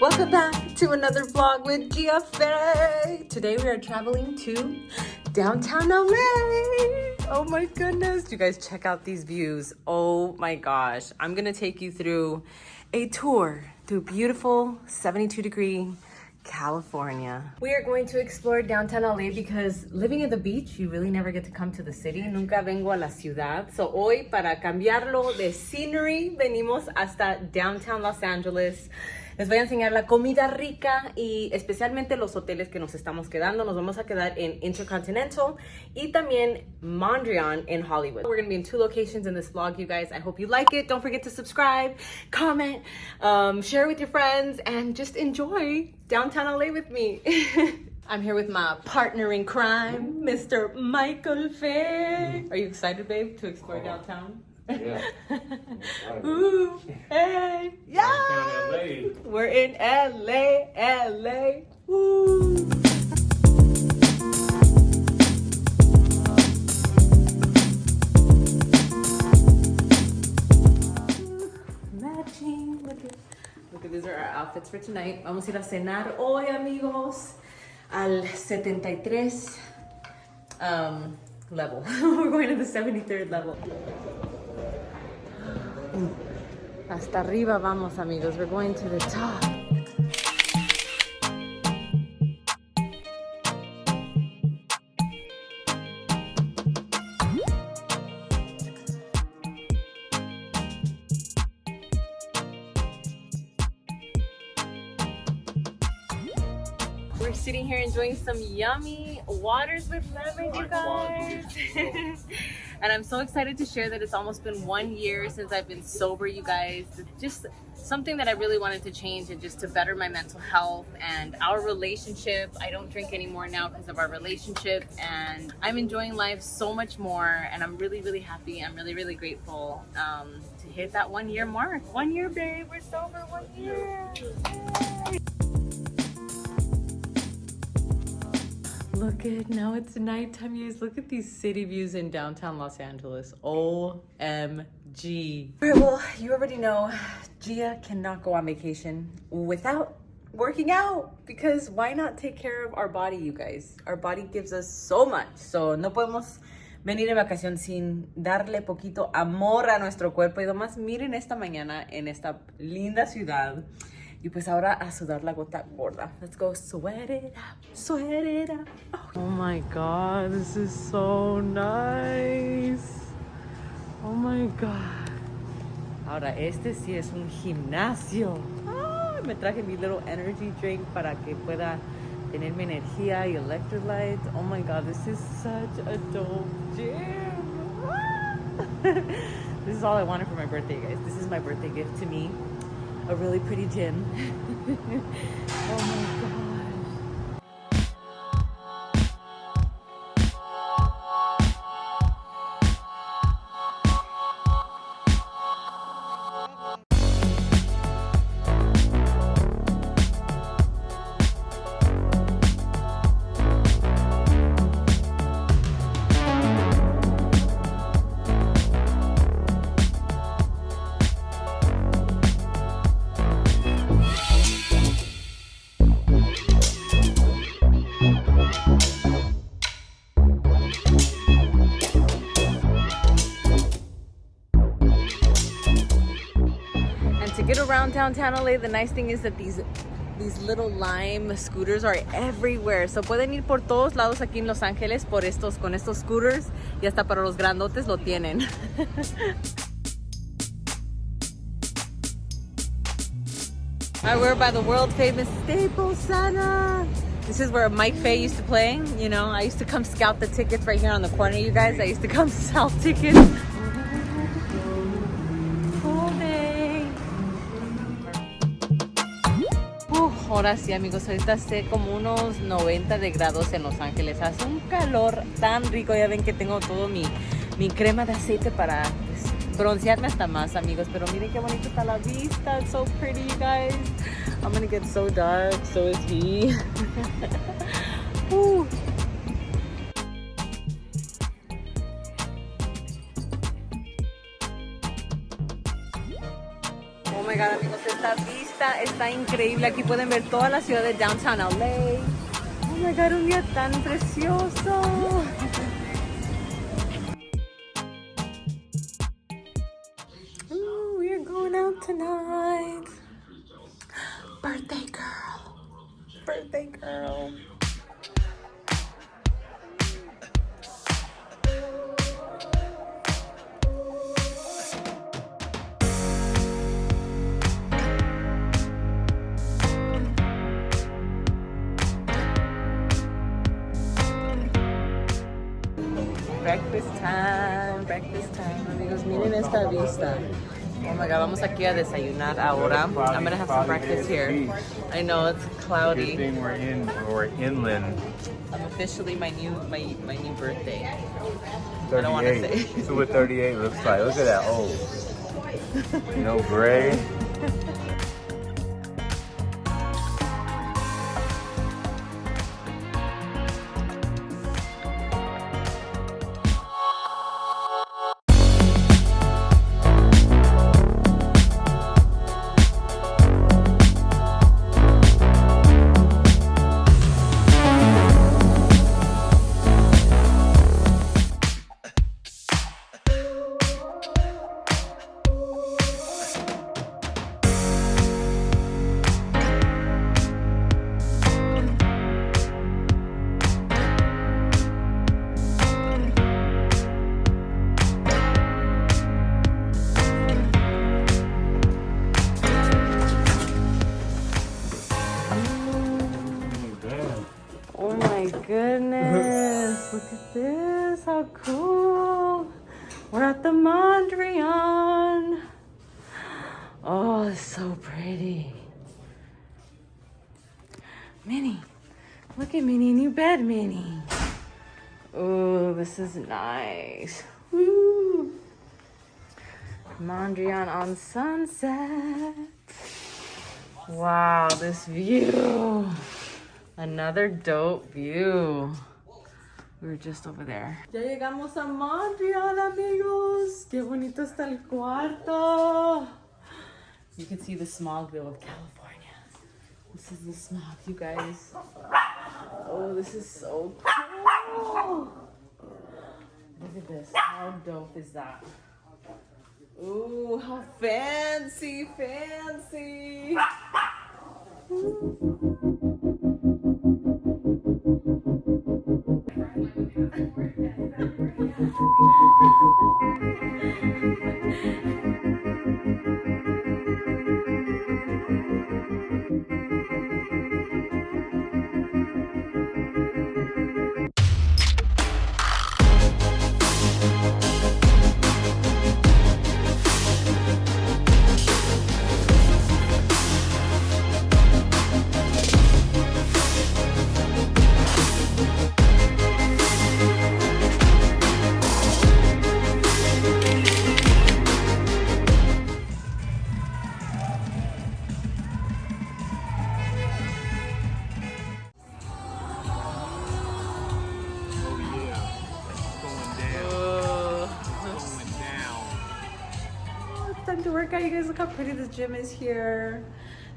Welcome back to another vlog with Gia Ferre. Today we are traveling to downtown LA. Oh my goodness. You guys check out these views. Oh my gosh. I'm gonna take you through a tour through beautiful 72-degree California. We are going to explore downtown LA because living at the beach, you really never get to come to the city. Nunca vengo a la ciudad. So hoy, para cambiarlo de scenery, venimos hasta downtown Los Angeles. Les voy a enseñar la comida rica y especialmente los hoteles que nos estamos quedando. Nos vamos a quedar en Intercontinental y también Mondrian in Hollywood. We're going to be in 2 locations in this vlog, you guys. I hope you like it. Don't forget to subscribe, comment, share with your friends, and just enjoy downtown LA with me. I'm here with my partner in crime, Mr. Michael Faye. Are you excited, babe, to explore downtown? Yeah. Ooh, hey, yeah. We're in LA, LA. Woo. Matching. Look at these are our outfits for tonight. Vamos a ir a cenar hoy, amigos, al 73 level. We're going to the 73rd level. Hasta arriba vamos, amigos. We're going to the top. We're sitting here enjoying some yummy waters with lemon, you guys. And I'm so excited to share that it's almost been 1 year since I've been sober, you guys. Just something that I really wanted to change and just to better my mental health and our relationship. I don't drink anymore now because of our relationship, and I'm enjoying life so much more, and I'm really, really happy. I'm really, really grateful to hit that 1 year mark. 1 year, babe. We're sober 1 year. Yay. Look at, now it's nighttime, you guys. Look at these city views in downtown Los Angeles. OMG. All right, well, you already know, Gia cannot go on vacation without working out, because why not take care of our body, you guys? Our body gives us so much. So no podemos venir de vacación sin darle poquito amor a nuestro cuerpo. Y además, miren esta mañana en esta linda ciudad. Y pues ahora a sudar la gota gorda. Let's go sweat it out, sweat it out. Oh my God, this is so nice. Oh my God. Ahora este sí es un gimnasio. Ah, me traje mi little energy drink para que pueda tener mi energía y electrolytes. Oh my God, this is such a dope gym. Ah. This is all I wanted for my birthday, guys. This is my birthday gift to me. A really pretty gym. Oh my God. To get around downtown LA, the nice thing is that these little lime scooters are everywhere. So pueden ir por todos lados aquí en Los Ángeles con estos scooters, y hasta para los grandotes lo tienen. Alright, we're by the world famous Staples Center. This is where Mike Faye used to play. You know, I used to come scout the tickets right here on the corner, you guys. I used to come sell tickets. Ahora sí, amigos, ahorita hace como unos 90 de grados en Los Ángeles. Hace un calor tan rico. Ya ven que tengo todo mi crema de aceite para pues, broncearme hasta más, amigos. Pero miren qué bonito está la vista. It's so pretty, you guys. I'm gonna get so dark. So is he. Oh my god, amigos, esta vista está increíble. Aquí pueden ver toda la ciudad de downtown LA. Oh my god, un día tan precioso. Ooh, we are going out tonight. Birthday girl. Birthday girl. Breakfast time, amigos. Miren esta vista. Oh my god, vamos aquí a desayunar ahora. I'm gonna have some breakfast here. I know it's cloudy. Good thing we're inland. I'm officially my new birthday. 38. I don't want to say. This is what 38 looks like. Look at that. Oh, no gray. Oh my goodness, look at this, how cool. We're at the Mondrian. Oh, it's so pretty. Minnie, look at Minnie, new bed, Minnie. Oh, this is nice. Woo. Mondrian on Sunset. Wow, this view. Another dope view. We were just over there. Ya llegamos a Mondrian, amigos. Qué bonito está el cuarto. You can see the smog bill of California. This is the smog, you guys. Oh, this is so cool. Look at this. How dope is that? Ooh, how fancy, fancy. Time to work out. You guys, look how pretty this gym is here.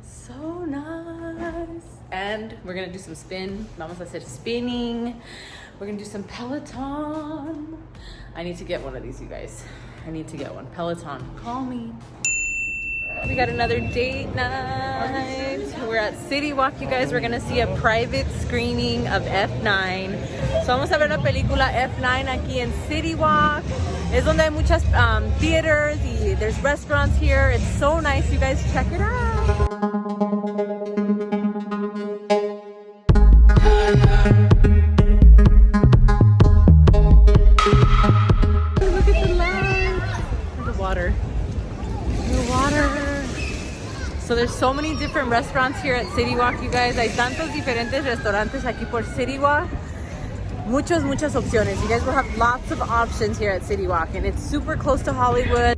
So nice. And we're gonna do some spin. Vamos a hacer spinning. We're gonna do some Peloton. I need to get one of these, you guys. I need to get one. Peloton, call me. We got another date night. We're at City Walk, you guys. We're gonna see a private screening of F9. So vamos a ver la película F9 aquí en City Walk. Es donde hay muchas theaters y there's restaurants here. It's so nice, you guys. Check it out. Look at the lights. The water. The water. So there's so many different restaurants here at City Walk, you guys. Hay tantos diferentes restaurantes aquí por City Walk. Muchas opciones. You guys will have lots of options here at City Walk, and it's super close to Hollywood.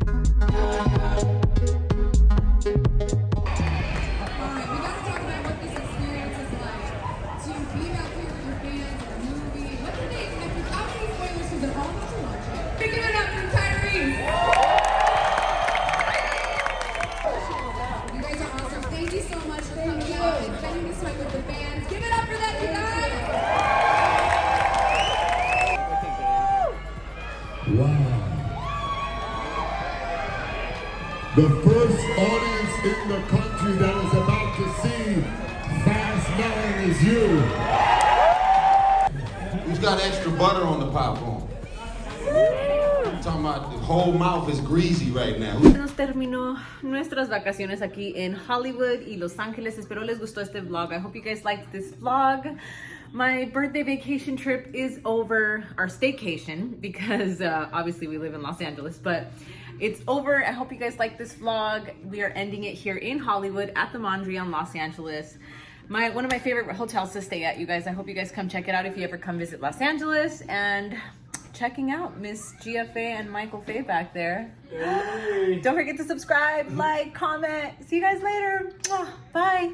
The first audience in the country that is about to see Fast 9 is you. Who's got extra butter on the popcorn? I'm talking about the whole mouth is greasy right now. Nos terminó nuestras vacaciones aquí en Hollywood y Los Ángeles. Espero les gustó este vlog. I hope you guys liked this vlog. My birthday vacation trip is over, our staycation, because obviously we live in Los Angeles, but it's over. I hope you guys like this vlog. We are ending it here in Hollywood at the Mondrian, Los Angeles. One of my favorite hotels to stay at, you guys. I hope you guys come check it out if you ever come visit Los Angeles. And checking out Miss GFA and Michael Faye back there. Yay. Don't forget to subscribe, like, comment. See you guys later. Bye.